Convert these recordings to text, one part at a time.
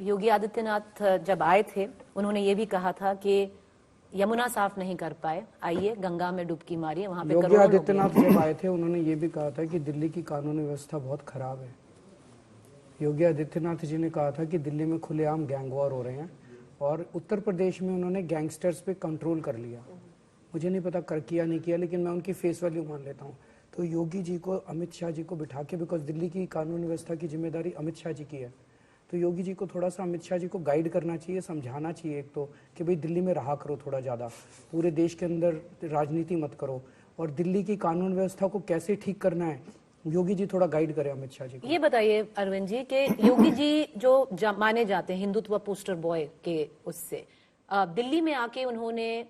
योगी आदित्यनाथ जब आए थे उन्होंने ये भी कहा था कि यमुना साफ नहीं कर पाए, आइए गंगा में डुबकी मारिए, वहां पे योगी आदित्यनाथ जब आए थे उन्होंने ये भी कहा था कि दिल्ली की कानूनी व्यवस्था बहुत खराब है। योगी आदित्यनाथ जी ने कहा था कि दिल्ली में खुलेआम गैंग वॉर हो रहे हैं और उत्तर प्रदेश में उन्होंने गैंगस्टर्स पे कंट्रोल कर लिया। मुझे नहीं पता कर किया नहीं किया, लेकिन मैं उनकी फेस वैल्यू मान लेता हूँ। तो योगी जी को अमित शाह जी को बिठा के, बिकॉज दिल्ली की कानून व्यवस्था की जिम्मेदारी अमित शाह जी की है, तो योगी जी को थोड़ा सा अमित शाह जी को गाइड करना चाहिए, समझाना चाहिए एक तो कि भाई दिल्ली में रहा करो थोड़ा ज़्यादा, पूरे देश के अंदर राजनीति मत करो, और दिल्ली की कानून व्यवस्था को कैसे ठीक करना है योगी जी थोड़ा गाइड करें अमित शाह जी को। ये बताइए अरविंद जी कि योगी जी जो माने जाते हैं हिंदुत्व पोस्टर बॉय के, उससे दिल्ली में आके उन्होंने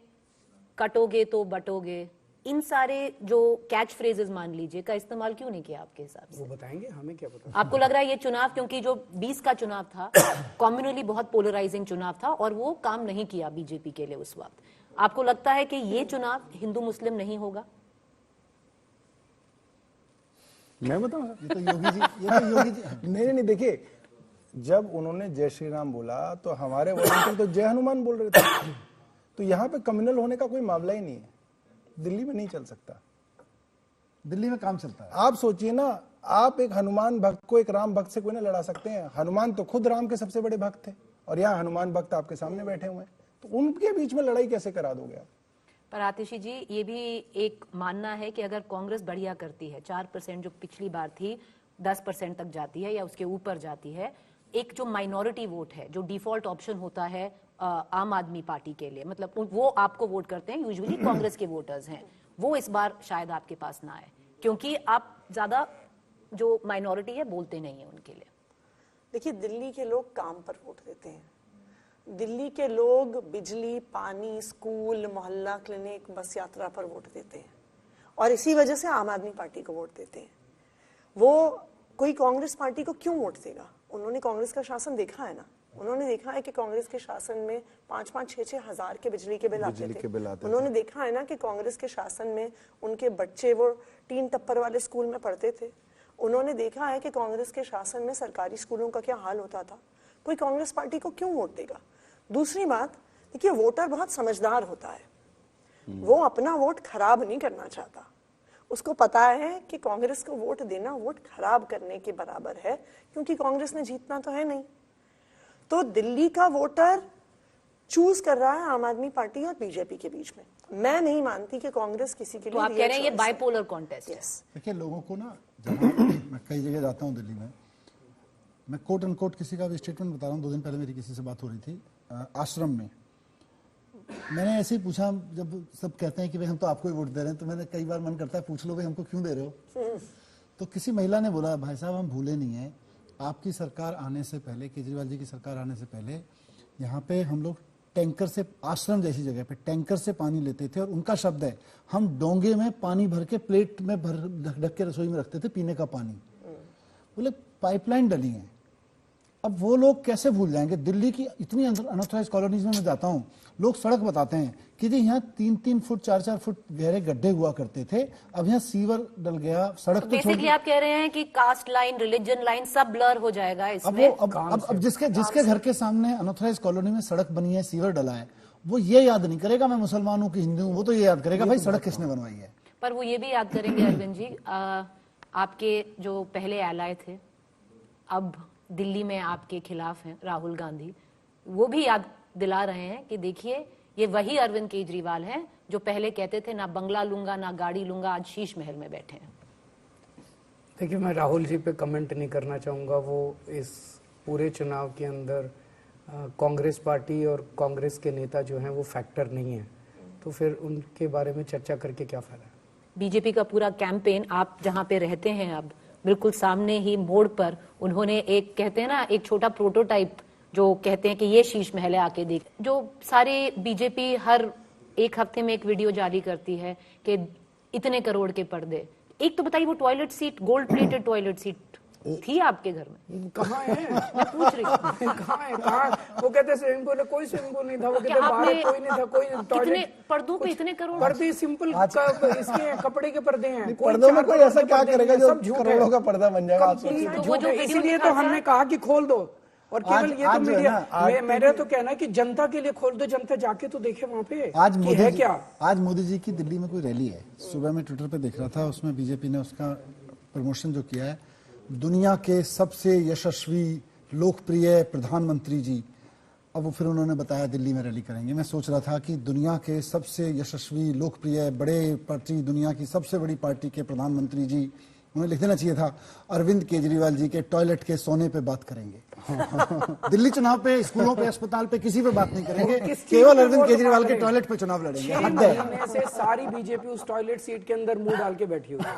कटोगे तो बटोगे, इन सारे जो कैच फ्रेजेस मान लीजिए का इस्तेमाल क्यों नहीं किया आपके हिसाब से? वो बताएंगे, हमें क्या पता। आपको लग रहा है ये चुनाव, क्योंकि जो 20 का चुनाव था कम्युनली बहुत पोलराइजिंग चुनाव था और वो काम नहीं किया बीजेपी के लिए उस वक्त, आपको लगता है कि ये चुनाव हिंदू मुस्लिम नहीं होगा? मैं बताऊंगा। ये तो योगी जी नहीं देखिए, जब उन्होंने जय श्री राम बोला तो हमारे वॉलंटियर तो जय हनुमान बोल रहे थे। तो यहाँ पे कम्युनल होने का कोई मामला ही नहीं है, दिल्ली में नहीं चल सकता। दिल्ली में काम चलता है। आप सोचिए ना, आप एक हनुमान भक्त को एक राम भक्त से कोई ना लड़ा सकते हैं। हनुमान तो खुद राम के सबसे बड़े भक्त थे और यहाँ हनुमान भक्त आपके सामने बैठे हुए हैं, तो उनके बीच में लड़ाई कैसे करा दोगे आप? पर आतिशी जी, ये भी एक मानना है कि अगर कांग्रेस बढ़िया करती है, 4% जो पिछली बार थी 10% तक जाती है या उसके ऊपर जाती है, एक जो माइनॉरिटी वोट है, जो डिफॉल्ट ऑप्शन होता है आम आदमी पार्टी के लिए, मतलब वो आपको वोट करते हैं, यूजुअली कांग्रेस के वोटर्स हैं, वो इस बार शायद आपके पास ना आए क्योंकि आप ज्यादा जो माइनॉरिटी है बोलते नहीं है उनके लिए। देखिए, दिल्ली के लोग काम पर वोट देते हैं। दिल्ली के लोग बिजली, पानी, स्कूल, मोहल्ला क्लिनिक, बस यात्रा पर वोट देते हैं और इसी वजह से आम आदमी पार्टी को वोट देते हैं। वो कोई कांग्रेस पार्टी को क्यों वोट देगा? उन्होंने कांग्रेस का शासन देखा है ना, उन्होंने देखा है कि कांग्रेस के शासन में 5-5, 6-6 हजार के बिजली के बिल आते थे। उन्होंने देखा है ना कि कांग्रेस के शासन में उनके बच्चे वो 3 टप्पर वाले स्कूल में पढ़ते थे। उन्होंने देखा है कि कांग्रेस के शासन में सरकारी स्कूलों का क्या हाल होता था। कोई कांग्रेस पार्टी को क्यों वोट देगा? दूसरी बात, देखिए, वोटर बहुत समझदार होता है, वो अपना वोट खराब नहीं करना चाहता। उसको पता है कि कांग्रेस को वोट देना वोट खराब करने के बराबर है, क्योंकि कांग्रेस ने जीतना तो है नहीं। तो दिल्ली का वोटर चूज कर रहा है आम आदमी पार्टी और बीजेपी के बीच में। मैं नहीं मानती कि कांग्रेस किसी के लिए। तो आप कह रहे हैं ये बाइपोलर कॉन्टेस्ट है? देखिए, लोगों को ना, जहाँ मैं कई जगह जाता हूँ दिल्ली में, मैं कोट एंड कोट किसी का भी स्टेटमेंट बता रहा हूँ। 2 दिन पहले मेरी किसी से बात हो रही थी आश्रम में, मैंने ऐसे ही पूछा, जब सब कहते हैं कि भाई हम तो आपको ही वोट दे रहे हैं, तो मैंने कई बार मन करता है पूछ लो भाई हमको क्यों दे रहे हो। तो किसी महिला ने बोला, भाई साहब हम भूले नहीं है, आपकी सरकार आने से पहले, केजरीवाल जी की सरकार आने से पहले यहाँ पे हम लोग टैंकर से, आश्रम जैसी जगह पे टैंकर से पानी लेते थे और उनका शब्द है हम डोंगे में पानी भर के प्लेट में भर ढक के रसोई में रखते थे पीने का पानी। बोले पाइपलाइन डली है। अब वो लोग कैसे भूल जाएंगे? दिल्ली की इतनी अनऑथराइज्ड कॉलोनीज में मैं जाता हूँ, लोग सड़क बताते हैं कि जी यहाँ 3-3 फुट 4-4 फुट गहरे गड्ढे हुआ करते थे, अब यहाँ सीवर डल गया, सड़क। बेसिकली आप कह रहे हैं कि कास्ट लाइन, रिलीजन लाइन सब ब्लर हो जाएगा इसमें। अब जिसके घर के सामने अनऑथराइज्ड कॉलोनी में सड़क बनी है, सीवर डला है, वो ये याद नहीं करेगा मैं मुसलमान हूँ कि हिंदू हूँ, वो तो ये याद करेगा भाई सड़क किसने बनवाई है। पर वो ये भी याद करेंगे अरविंद जी, आपके जो पहले एलाय थे अब दिल्ली में आपके खिलाफ हैं, राहुल गांधी, वो भी याद दिला रहे हैं कि देखिए ये वही अरविंद केजरीवाल हैं जो पहले कहते थे ना बंगला लूंगा ना गाड़ी लूंगा, आज शीश महल में बैठे हैं। देखिए, मैं राहुल जी पे कमेंट नहीं करना चाहूँगा। वो इस पूरे चुनाव के अंदर कांग्रेस पार्टी और कांग्रेस के नेता जो हैं वो फैक्टर नहीं है, तो फिर उनके बारे में चर्चा करके क्या फायदा है। बीजेपी का पूरा कैंपेन, आप जहाँ पे रहते हैं अब बिल्कुल सामने ही मोड़ पर, उन्होंने एक कहते हैं ना एक छोटा प्रोटोटाइप जो कहते हैं कि ये शीश महल है आके देख, जो सारे बीजेपी हर एक हफ्ते में एक वीडियो जारी करती है कि इतने करोड़ के पर्दे। एक तो बताइए वो toilet seat, gold plated toilet seat थी आपके घर में? कहाँ है? मैं पूछ रही हूँ कहाँ है? कहाँ? वो कहते स्विमिंग पूल, कोई स्विमिंग पूल नहीं था, वो कहते बाहर कोई नहीं था, कोई टॉयलेट। पर्दों पे इतने करोड़? पर्दे सिंपल इसके कपड़े के पर्दे हैं। पर्दों में कोई ऐसा क्या करेगा जो करोड़ों का पर्दा बन जाएगा? इसीलिए तो हमने कहा कि खोल दो, और केवल ये आज तो जो है मीडिया ना, मेरा तो कहना है कि जनता के लिए खोल दो, जनता जाके तो देखे वहां पे आज कि मोदी है जी, क्या। आज मोदी जी की दिल्ली में कोई रैली है, सुबह में ट्विटर पे देख रहा था, उसमें बीजेपी ने उसका प्रमोशन जो किया है, दुनिया के सबसे यशस्वी लोकप्रिय प्रधानमंत्री जी। अब वो फिर उन्होंने बताया दिल्ली में रैली करेंगे। मैं सोच रहा था कि दुनिया के सबसे यशस्वी लोकप्रिय बड़े पार्टी, दुनिया की सबसे बड़ी पार्टी के प्रधानमंत्री जी, उन्हें लिख देना चाहिए था अरविंद केजरीवाल जी के टॉयलेट के सोने पे बात करेंगे। दिल्ली चुनाव पे, स्कूलों पे, अस्पताल पे किसी पे बात नहीं करेंगे, केवल अरविंद केजरीवाल के टॉयलेट पे चुनाव लड़ेंगे। 6 महीने से सारी बीजेपी उस टॉयलेट सीट के अंदर मुंह डाल के बैठी हुई है।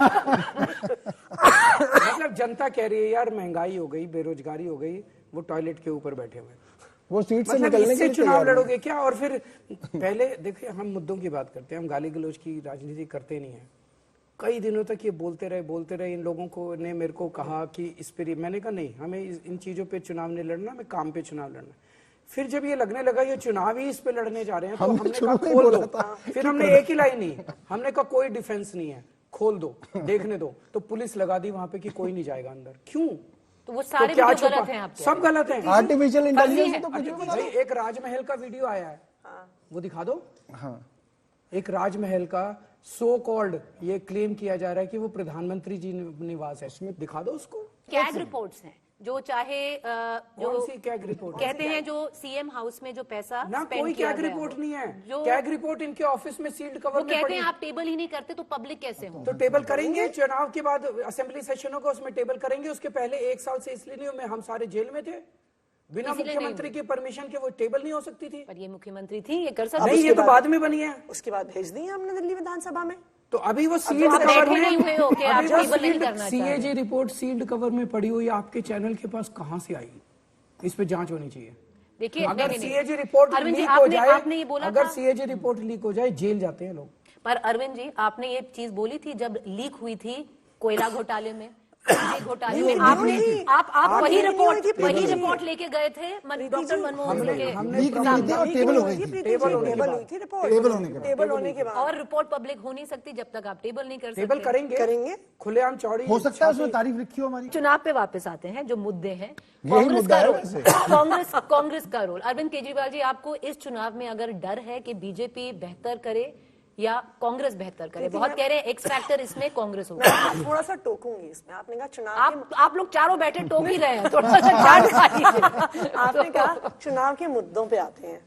मतलब जनता कह रही है यार महंगाई हो गई, बेरोजगारी हो गई, वो टॉयलेट के ऊपर बैठे हुए। वो सीट से मतलब निकलने के इससे लिए चुनाव तैयार हैं। लड़ोगे क्या? और फिर पहले देखिए, हम मुद्दों की बात करते हैं, हम गाली गलौज की राजनीति करते नहीं है। कई दिनों तक ये बोलते रहे। इन लोगों को ने मेरे को कहा कि इस पर, मैंने कहा नहीं, हमें इन चीजों पे चुनाव नहीं लड़ना, हमें काम पे चुनाव लड़ना। फिर जब ये लगने लगा ये चुनाव ही इस पे लड़ने जा रहे हैं, तो हमने कहा खोल दो। फिर हमने एक ही लाइन नहीं, हमने कहा कोई डिफेंस नहीं है, खोल दो, देखने दो। तो पुलिस लगा दी वहां पे कि कोई नहीं जाएगा अंदर। क्यों? तो वो सारे क्या वीडियो छुपा? गलत हैं आपके? सब गलत है। आर्टिफिशियल इंटेलिजेंस है। तो कुछ भी बता भाई एक राजमहल का वीडियो आया है, वो दिखा दो। हाँ, एक राजमहल का सो कॉल्ड ये क्लेम किया जा रहा है कि वो प्रधानमंत्री जी निवास है, उसमें दिखा दो उसको। कैग रिपोर्ट्स हैं जो चाहे जो कौन सी कैग रिपोर्ट? कहते हैं जो सीएम हाउस में जो पैसा ना spend कोई किया कैग गया रिपोर्ट हो, नहीं है। जो कैग रिपोर्ट इनके ऑफिस में सील्ड कवर वो में कहते पड़ी हैं है। आप टेबल ही नहीं करते तो पब्लिक कैसे हो? तो टेबल करेंगे चुनाव के बाद, असेंबली सेशन होगा उसमें टेबल करेंगे। उसके पहले 1 साल से इसलिए नहीं हुए, हम सारे जेल में थे, बिना इसीलिए नहीं मुख्यमंत्री की परमिशन के वो टेबल नहीं हो सकती थी। पर ये मुख्यमंत्री थी, ये कर सकती नहीं, थी। ये तो बाद में बनी है। उसके बाद भेज दी है हमने दिल्ली विधानसभा में। तो अभी वो तो सील्ड आप कवर बैठे नहीं हुए हो कि आप टेबल नहीं करना चाह रहे। सीएजी रिपोर्ट सील्ड कवर में पड़ी हुई आपके चैनल के पास कहां से आई? इस पे जांच होनी चाहिए। देखिए अगर नहीं, CAG report Arvind ji, leak हो जाए, आपने ये बोला अगर था, सीएजी रिपोर्ट लीक हो जाए जेल जाते हैं लोग। पर अरविंद जी आपने ये चीज बोली थी जब लीक हुई थी कोयला घोटाले में, बिजली घोटाले में, आपने आप वही रिपोर्ट लेके गए थे डॉक्टर मनमोहन सिंह के, लीक नहीं हुई थी और टेबल हो गई थी। टेबल हुई थी रिपोर्ट, टेबल होने के बाद और रिपोर्ट पब्लिक हो नहीं सकती जब तक आप टेबल नहीं कर टेबल सकते। करेंगे खुलेआम चौड़ी हो सकता है उसमें तारीफ लिखी हो हमारी। चुनाव पे वापस आते हैं, जो मुद्दे हैं, यही कांग्रेस मुद्दा का है रोल, वैसे। कांग्रेस का रोल। अरविंद केजरीवाल जी, आपको इस चुनाव में अगर डर है कि बीजेपी बेहतर करे या कांग्रेस बेहतर करे? बहुत कह रहे हैं एक्स फैक्टर इसमें कांग्रेस होगा। मैं थोड़ा सा टोकूंगी इसमें। आपने कहा चुनाव आप लोग चारों बैठे टोक ही रहे हैं, थोड़ा सा चाट खा लीजिए। आपने कहा चुनाव के मुद्दों पे आते हैं।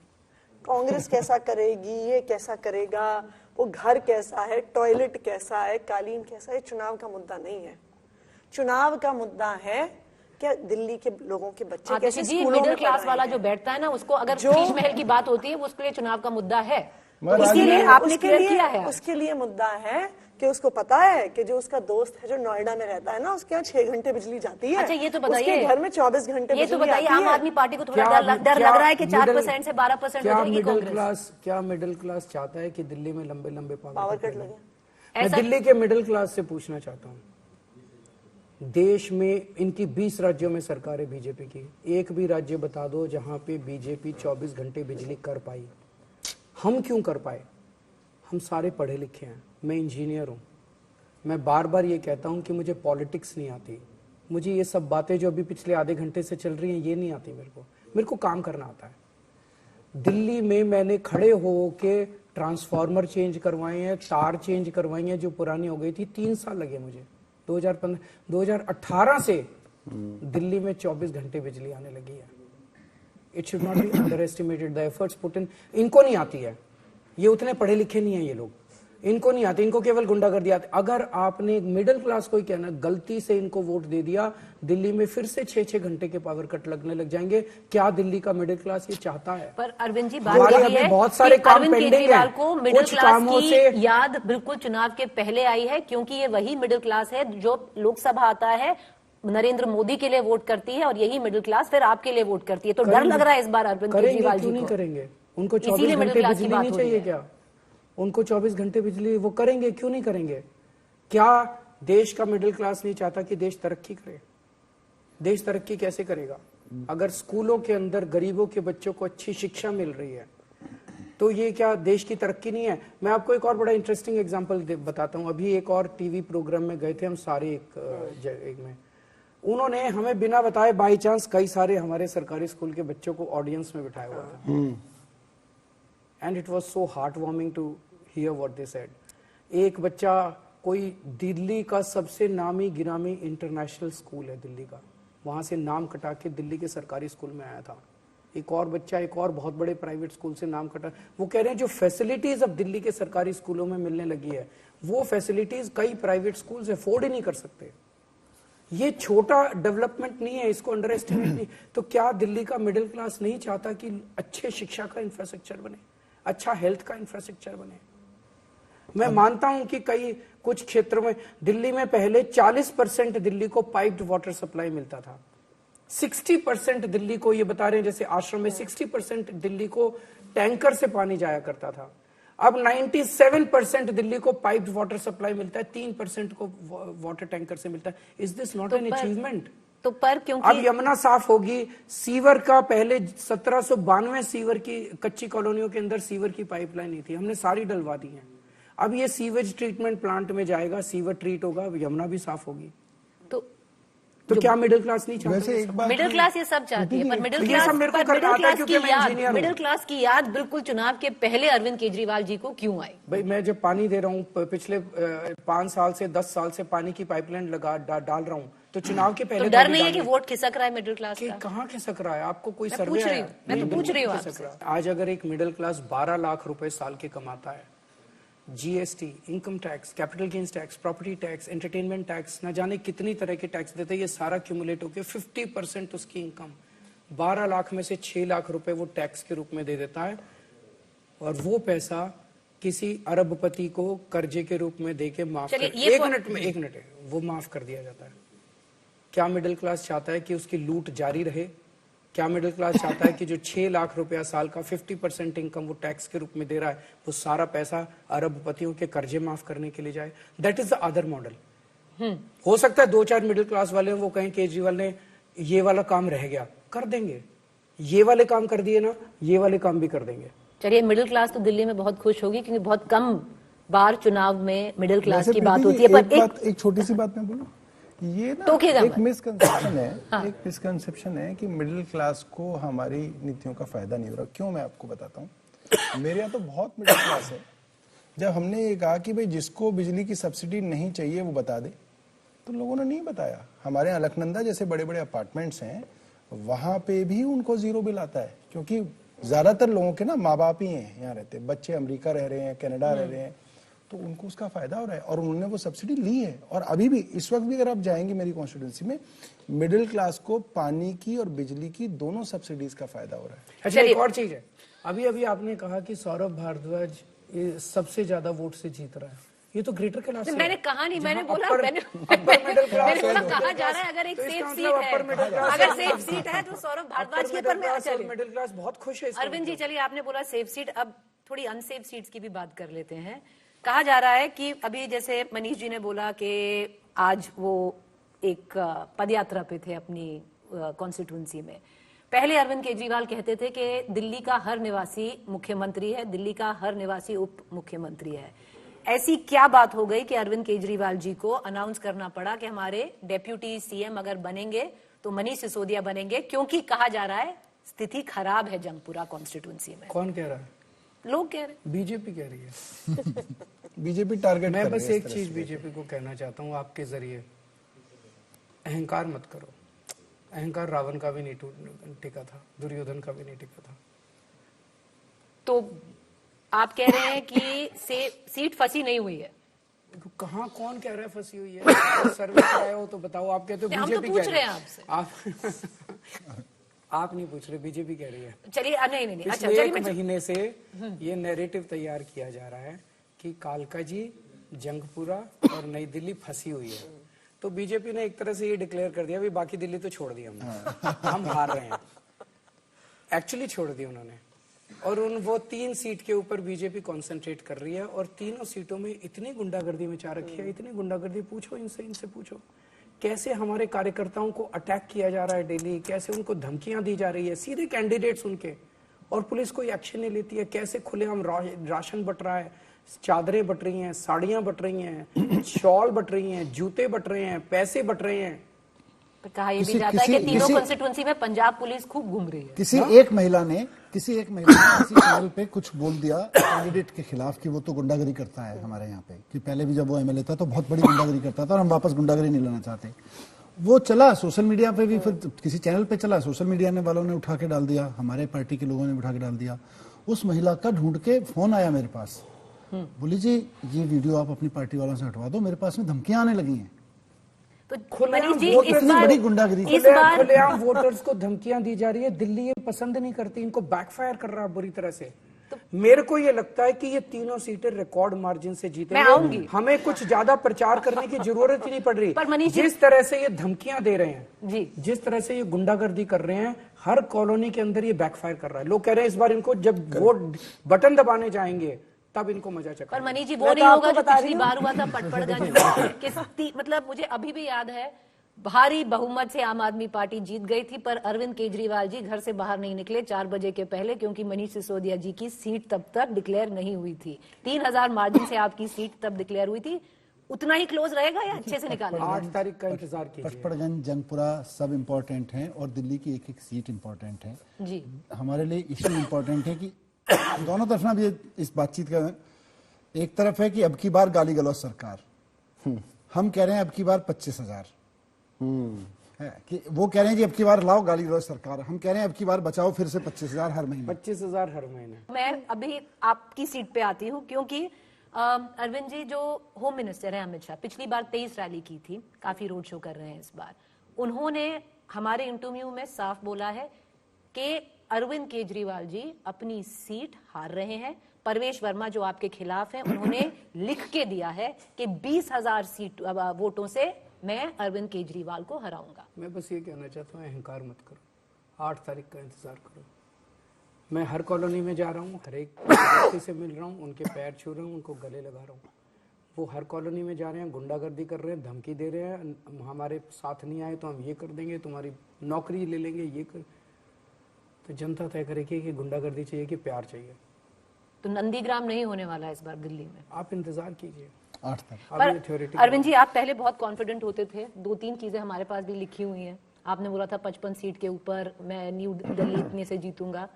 कांग्रेस कैसा करेगी, ये कैसा करेगा, वो घर कैसा है, टॉयलेट कैसा है, कालीन कैसा है, चुनाव का मुद्दा नहीं है। चुनाव का मुद्दा है क्या दिल्ली के लोगों के बच्चे कैसे जी, स्कूलों मिडिल में क्लास पढ़ वाला रहे जो हैं। बैठता है ना, उसको अगर शीश महल की बात होती है, वो उसके लिए चुनाव का मुद्दा है। तो मैं इसके लिए आपने क्लियर किया है। उसके लिए मुद्दा है कि उसको पता है कि जो उसका दोस्त है जो नोएडा में रहता है ना, उसके यहाँ 6 घंटे बिजली जाती है। अच्छा, ये तो बताइए, उसके घर में 24 घंटे ये तो बिजली बताइए, आती आम है। आदमी पार्टी को थोड़ा डर लग रहा है कि 4% से 12% हो जाएगी कांग्रेस। क्या मिडिल क्लास चाहता है कि दिल्ली में लंबे लंबे पावर कट लगे। मैं दिल्ली के मिडिल क्लास से पूछना चाहता हूँ, देश में इनकी 20 राज्यों में सरकार है बीजेपी की, एक भी राज्य बता दो जहां पे बीजेपी 24 घंटे बिजली कर पाई? हम क्यों कर पाए? हम सारे पढ़े लिखे हैं, मैं इंजीनियर हूँ। मैं बार बार ये कहता हूँ कि मुझे पॉलिटिक्स नहीं आती, मुझे ये सब बातें जो अभी पिछले आधे घंटे से चल रही हैं ये नहीं आती। मेरे को काम करना आता है। दिल्ली में मैंने खड़े हो के ट्रांसफार्मर चेंज करवाए हैं, तार चेंज करवाई हैं जो पुरानी हो गई थी। 3 साल लगे मुझे। 2018 से दिल्ली में 24 घंटे बिजली आने लगी है। It should not be under estimated the efforts put in. इनको नहीं आती है, ये उतने पढ़े लिखे नहीं है ये लोग, इनको नहीं आती, इनको केवल गुंडागर्दी आती। अगर आपने मिडिल क्लास को ही कहना गलती से इनको वोट दे दिया, दिल्ली में फिर से 6-6 घंटे के पावर कट लगने लग जाएंगे। क्या दिल्ली का मिडिल क्लास ये चाहता है? पर अरविंद जी, बात ये है बहुत सारे कि काम अरविंद पेंडिंग केजरीवाल हैं। को मिडिल कुछ क्लास कामों की से याद बिल्कुल चुनाव के पहले आई है, क्योंकि ये वही मिडिल क्लास है जो लोकसभा आता है, नरेंद्र मोदी के लिए वोट करती है, और यही मिडिल क्लास फिर आपके लिए वोट करती है। तो डर लग रहा है इस बार अरविंद केजरीवाल जी क्यों नहीं को। करेंगे? उनको इसीलिए 24 मिडिल घंटे क्लास की बिजली बात नहीं हो रही चाहिए है। क्या? उनको 24 घंटे बिजली वो करेंगे, क्यों नहीं करेंगे? क्या देश का मिडिल क्लास नहीं चाहता कि देश तरक्की करे? देश तरक्की कैसे करेगा अगर स्कूलों के अंदर गरीबों के बच्चों को अच्छी शिक्षा मिल रही है? तो ये क्या देश की तरक्की नहीं है? मैं आपको एक और बड़ा इंटरेस्टिंग एग्जांपल बताता हूं। अभी एक और टीवी प्रोग्राम में गए थे हम सारे, एक में उन्होंने हमें बिना बताए बाई चांस कई सारे हमारे सरकारी स्कूल के बच्चों को ऑडियंस में बिठाया हुआ था, and it was so heart warming to hear what they said. एक बच्चा कोई दिल्ली का सबसे नामी गिरामी इंटरनेशनल स्कूल है दिल्ली का, वहां से नाम कटा के दिल्ली के सरकारी स्कूल में आया था। एक और बच्चा एक और बहुत बड़े प्राइवेट स्कूल से नाम कटा, वो कह रहे हैं जो फैसिलिटीज अब दिल्ली के सरकारी स्कूलों में मिलने लगी है वो फैसिलिटीज कई प्राइवेट स्कूल्स अफोर्ड ही नहीं कर सकते। ये छोटा डेवलपमेंट नहीं है, इसको अंडर एस्टिमेट नहीं। तो क्या दिल्ली का मिडिल क्लास नहीं चाहता कि अच्छे शिक्षा का इंफ्रास्ट्रक्चर बने, अच्छा हेल्थ का इंफ्रास्ट्रक्चर बने? मैं मानता हूं कि कई कुछ क्षेत्रों में दिल्ली में पहले 40% दिल्ली को पाइप्ड वाटर सप्लाई मिलता था, 60% दिल्ली को, ये बता रहे हैं जैसे आश्रम में 60% दिल्ली को टैंकर से पानी जाया करता था। अब 97% दिल्ली को पाइप्ड वाटर सप्लाई मिलता है, 3% को वाटर टैंकर से मिलता है। Is this not an achievement? तो पर क्योंकि अब यमुना साफ होगी, सीवर का पहले 1792 सीवर की कच्ची कॉलोनियों के अंदर सीवर की पाइपलाइन नहीं थी, हमने सारी डलवा दी है। अब ये सीवेज ट्रीटमेंट प्लांट में जाएगा, सीवर ट्रीट होगा, यमुना भी साफ होगी। तो क्या मिडिल क्लास नहीं चाहता? वैसे एक बात मिडिल क्लास ये सब चाहती है, पर मिडिल ये सब मेरे को करना आता है क्योंकि मैं इंजीनियर हूं। मिडिल क्लास की याद बिल्कुल चुनाव के पहले अरविंद केजरीवाल जी को क्यों आई? भाई मैं जब पानी दे रहा हूँ, पिछले 5 साल से 10 साल से पानी की पाइपलाइन डाल रहा हूँ, तो चुनाव के पहले तो डर नहीं है कि वोट खिसक रहा है मिडिल क्लास का? कहाँ खिसक रहा है? आपको कोई मैं सर्वे पूछ रही आया? हूँ, मैं तो पूछ रही हूँ आपसे। आज अगर एक मिडिल क्लास 12 लाख रुपए साल के कमाता है, GST, income tax, capital gains tax, property tax, entertainment tax, न जाने कितनी तरह के टैक्स देते हैं, ये सारा क्यूमुलेट होकर 50% उसकी इनकम, 12 लाख में से 6 लाख रुपए वो टैक्स के रूप में दे देता है, और वो पैसा किसी अरबपति को कर्जे के रूप में देके माफ कर, एक मिनट वो माफ कर दिया जाता है। क्या मिडिल क्लास चाहता है कि उसकी लूट जारी रहे? क्या मिडिल क्लास चाहता है कि जो 6 लाख रुपया साल का 50% इनकम वो टैक्स के रूप में दे रहा है, वो सारा पैसा अरबपतियों के कर्जे माफ करने के लिए जाए? That is the other model. हो सकता है 2-4 मिडिल क्लास वाले वो कहें केजरीवाल ने ये वाला काम रह गया, कर देंगे, ये वाले काम कर दिए ना, ये वाले काम भी कर देंगे। चलिए, मिडिल क्लास तो दिल्ली में बहुत खुश होगी क्योंकि बहुत कम बार चुनाव में मिडिल क्लास की बात होती है। पर एक छोटी सी बात मैं बोलूं, ये ना एक मिसकंसेप्शन है, एक मिसकंसेप्शन है कि मिडिल क्लास को हमारी नीतियों का फायदा नहीं हो रहा। क्यों, मैं आपको बताता हूँ। मेरे यहाँ तो बहुत मिडिल क्लास है। जब हमने ये कहा कि भाई जिसको बिजली की सब्सिडी नहीं चाहिए वो बता दे, तो लोगों ने नहीं बताया। हमारे यहाँ अलकनंदा जैसे बड़े बड़े अपार्टमेंट्स हैं, वहां पे भी उनको 0 बिल आता है, क्योंकि ज्यादातर लोगों के ना माँ बाप ही हैं यहाँ रहते, बच्चे अमेरिका रह रहे हैं, कनाडा रह रहे हैं, तो उनको उसका फायदा हो रहा है और उन्होंने वो सब्सिडी ली है। और अभी भी इस वक्त भी अगर आप जाएंगे मेरी कॉन्स्टिट्यूंसी में, मिडिल क्लास को पानी की और बिजली की दोनों सब्सिडीज का फायदा हो रहा है। अच्छा, एक और चीज है, अभी आपने कहा कि सौरभ भारद्वाज ये सबसे ज्यादा वोट से जीत रहा है, ये तो ग्रेटर क्लास से। मैंने कहा नहीं, मैंने बोला मैंने कहा जा रहा है अगर एक सेफ सीट है, अगर सेफ सीट है तो सौरभ भारद्वाज के पर मिडिल क्लास बहुत खुश है। अरविंद जी, चलिए, आपने बोला सेफ सीट, अब थोड़ी अनसेफ सीट्स की भी बात कर लेते हैं। कहा जा रहा है कि अभी जैसे मनीष जी ने बोला कि आज वो एक पदयात्रा पे थे अपनी कॉन्स्टिट्यूंसी में। पहले अरविंद केजरीवाल कहते थे कि दिल्ली का हर निवासी मुख्यमंत्री है, दिल्ली का हर निवासी उप मुख्यमंत्री है। ऐसी क्या बात हो गई कि अरविंद केजरीवाल जी को अनाउंस करना पड़ा कि हमारे डेप्यूटी सीएम अगर बनेंगे तो मनीष सिसोदिया बनेंगे, क्योंकि कहा जा रहा है स्थिति खराब है जंगपुरा कॉन्स्टिट्यूंसी में? कौन कह रहा है? लोग कह रहे हैं, बीजेपी कह रही है। BJP target. मैं बस एक चीज बीजेपी को कहना चाहता हूँ आपके जरिए, अहंकार मत करो। अहंकार रावण का भी नहीं टिका था, दुर्योधन का भी नहीं टिका था। तो आप कह रहे हैं कि सीट फंसी नहीं हुई है? कहाँ, कौन कह रहा है फंसी हुई है? सर्वे कराए हो तो बताओ। आप कहते हो बीजेपी, हम तो पूछ रहे हैं आपसे। आप नहीं पूछ रहे, बीजेपी कह रही है। चलिए, नहीं, अच्छा, एक महीने से ये नैरेटिव तैयार किया जा रहा है कि कालका जी, जंगपुरा और नई दिल्ली फंसी हुई है। तो बीजेपी ने एक तरह से ये डिक्लेयर कर दिया, बाकी दिल्ली तो छोड़ दी हमने, हम हार रहे हैं। एक्चुअली छोड़ दी उन्होंने, और वो 3 सीट के ऊपर बीजेपी कंसंट्रेट कर रही है, और तीनों सीटों में इतनी गुंडागर्दी मचा रखी है, इतनी गुंडागर्दी, पूछो इनसे पूछो कैसे हमारे कार्यकर्ताओं को अटैक किया जा रहा है डेली, कैसे उनको धमकियां दी जा रही है, सीधे कैंडिडेट्स उनके, और पुलिस कोई एक्शन नहीं लेती है। कैसे खुलेआम राशन बट रहा है, चादरें बट रही हैं, साड़ियां बट रही हैं, शॉल बट रही हैं, जूते बट रहे हैं, पैसे बट रहे हैं। कहा यह भी किसी- जाता है कि किसी- तीनों किसी- कॉन्स्टिट्यूंसी में पंजाब पुलिस खूब घूम रही है। किसी एक महिला ने किसी चैनल पे कुछ बोल दिया कैंडिडेट के खिलाफ कि वो तो गुंडागर्दी करता है हमारे यहाँ पे, कि पहले भी जब वो एमएलए था तो बहुत बड़ी गुंडागर्दी करता था और हम वापस गुंडागर्दी नहीं लाना चाहते। वो चला सोशल मीडिया पे भी, फिर किसी चैनल पे चला, सोशल मीडिया ने वालों ने उठा के डाल दिया, हमारे पार्टी के लोगों ने उठा के डाल दिया। उस महिला का ढूंढ के फोन आया मेरे पास, बोली जी ये वीडियो आप अपनी पार्टी वालों से हटवा दो, मेरे पास में धमकियां आने लगी हैं। तो मनीष जी वोटर्स इस ने बार बड़ी गुंडागर्दी की। इस बार खुलेआम वोटर्स को धमकियां दी जा रही है। दिल्ली ये पसंद नहीं करती, इनको बैकफायर कर रहा है बुरी तरह से। मेरे को ये लगता है कि ये तीनों सीटें रिकॉर्ड मार्जिन से जीतेंगे। मैं आऊंगी। हमें कुछ ज्यादा प्रचार करने की जरूरत ही नहीं पड़ रही। पर मनीष जी- जिस तरह से ये धमकियां दे रहे हैं, जी जिस तरह से ये गुंडागर्दी कर रहे हैं, हर कॉलोनी के अंदर ये बैकफायर कर रहा है। लोग कह रहे हैं इस बार इनको जब वोट बटन दबाने जाएंगे तब इनको मजा चखा। पर मनीष जी वो मैं नहीं तो होगा आपको जो बता रही पिछली हूँ। बार हुआ था पटपड़गंज मतलब मुझे अभी भी याद है भारी बहुमत से आम आदमी पार्टी जीत गई थी, पर अरविंद केजरीवाल जी घर से बाहर नहीं निकले 4 बजे के पहले, क्योंकि मनीष सिसोदिया जी की सीट तब तक डिक्लेयर नहीं हुई थी। 3000 मार्जिन से आपकी सीट तब डिक्लेयर हुई थी। उतना ही क्लोज रहेगा या अच्छे से निकालेगा? 8 तारीख का इंतजार कीजिए। पचपड़गंज, जंगपुरा सब इम्पोर्टेंट हैं और दिल्ली की एक एक सीट इम्पोर्टेंट है। जी हमारे लिए इश्यू इम्पोर्टेंट है कि दोनों तरफ ना भी इस बातचीत का, एक तरफ है कि अब की बार गाली गलौज सरकार, हम कह रहे हैं अब की बार 25,000 है कि वो कह रहे हैं कि अब की बार लाओ गाली गलौज सरकार, हम कह रहे हैं अब की बार बचाओ फिर से 25,000 हर महीने। 25,000 हर महीने। मैं अभी आपकी सीट पे आती हूँ, क्योंकि अरविंद जी जो होम मिनिस्टर है अमित शाह, पिछली बार 23 रैली की थी, काफी रोड शो कर रहे हैं इस बार। उन्होंने हमारे इंटरव्यू में साफ बोला है कि अरविंद केजरीवाल जी अपनी सीट हार रहे हैं। परवेश वर्मा जो आपके खिलाफ हैं, उन्होंने लिख के दिया है कि 20,000 सीट वोटों से मैं अरविंद केजरीवाल को हराऊंगा। मैं बस ये कहना चाहता हूँ, अहंकार मत करो, 8 तारीख का इंतजार करो। मैं हर कॉलोनी में जा रहा हूँ, हर एक व्यक्ति से मिल रहा हूँ, उनके पैर छू रहा हूँ, उनको गले लगा रहा हूँ। वो हर कॉलोनी में जा रहे हैं, गुंडागर्दी कर रहे हैं, धमकी दे रहे हैं, हमारे साथ नहीं आए तो हम ये कर देंगे, तुम्हारी नौकरी ले लेंगे, ये कर। तो जनता तय करेगी कि गुंडागर्दी चाहिए कि प्यार चाहिए। तो नंदीग्राम नहीं होने वाला है इस बार दिल्ली में। आप इंतजार कीजिए। 8 तक अब ये पर theoretical अरविंद जी आप पहले बहुत कॉन्फिडेंट होते थे, 2-3 चीजें हमारे पास भी लिखी हुई हैं। आपने बोला था 55 सीट के ऊपर मैं न्यू दिल्ली इतने से जीतूंगा,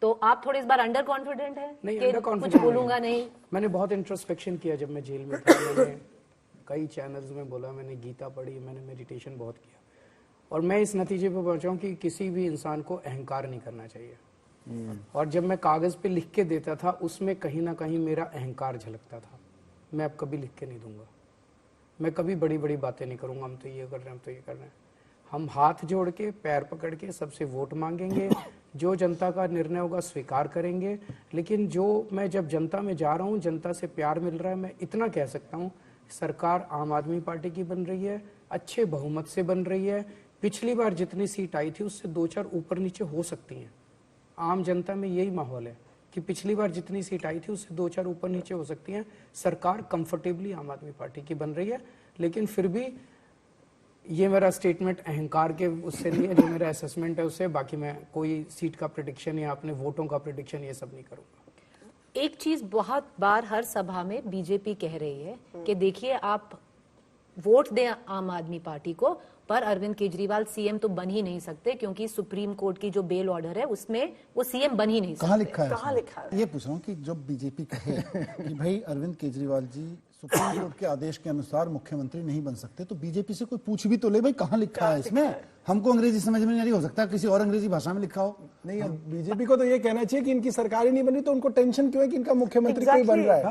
तो आप थोड़े इस बार अंडर कॉन्फिडेंट है नहीं, कि अंडर कुछ कॉन्फिडेंट बोलूंगा नहीं? मैंने बहुत इंट्रोस्पेक्शन किया जब मैं जेल में था। मैंने कई चैनल्स में बोला, मैंने गीता पढ़ी, मैंने मेडिटेशन बहुत किया, और मैं इस नतीजे पे पहुंचा हूं कि किसी भी इंसान को अहंकार नहीं करना चाहिए। और जब मैं कागज पे लिख के देता था, उसमें कहीं ना कहीं मेरा अहंकार झलकता था। मैं अब कभी लिख के नहीं दूंगा, मैं कभी बड़ी बड़ी बातें नहीं करूंगा, हम तो ये कर रहे हैं, हम तो ये कर रहे हैं। हम हाथ जोड़ के पैर पकड़ के सबसे वोट मांगेंगे, जो जनता का निर्णय होगा स्वीकार करेंगे। लेकिन जो मैं जब जनता में जा रहा हूँ, जनता से प्यार मिल रहा है, मैं इतना कह सकता हूँ, सरकार आम आदमी पार्टी की बन रही है, अच्छे बहुमत से बन रही है। पिछली बार जितनी सीट आई थी उससे 2-4 ऊपर नीचे हो सकती हैं। आम जनता में यही माहौल है कि पिछली बार जितनी सीट आई थी उससे 2-4 ऊपर नीचे हो सकती हैं। सरकार कंफर्टेबली आम आदमी पार्टी की बन रही है, लेकिन फिर भी ये मेरा स्टेटमेंट अहंकार के उससे नहीं है, जो मेरा असेसमेंट है उससे। बाकी मैं कोई सीट का प्रेडिक्शन या अपने वोटों का प्रेडिक्शन ये सब नहीं करूंगा। एक चीज बहुत बार हर सभा में बीजेपी कह रही है कि देखिए आप वोट दें आम आदमी पार्टी को, पर अरविंद केजरीवाल सीएम तो बन ही नहीं सकते, क्योंकि सुप्रीम कोर्ट की जो बेल ऑर्डर है उसमें वो सीएम बन ही नहीं सकते। कहाँ लिखा है? कहाँ लिखा है? ये पूछ रहा हूँ कि जब बीजेपी कहे कि भाई अरविंद केजरीवाल जी सुप्रीम कोर्ट के आदेश के अनुसार मुख्यमंत्री नहीं बन सकते, तो बीजेपी से कोई पूछ भी तो ले भाई कहाँ लिखा है इसमें। हमको अंग्रेजी समझ में नहीं हो सकता, किसी और अंग्रेजी भाषा में लिखा हो। नहीं, अब बीजेपी को तो ये कहना चाहिए कि इनकी सरकार ही नहीं बनी, तो उनको टेंशन क्यों है कि इनका मुख्यमंत्री कोई बन रहा है।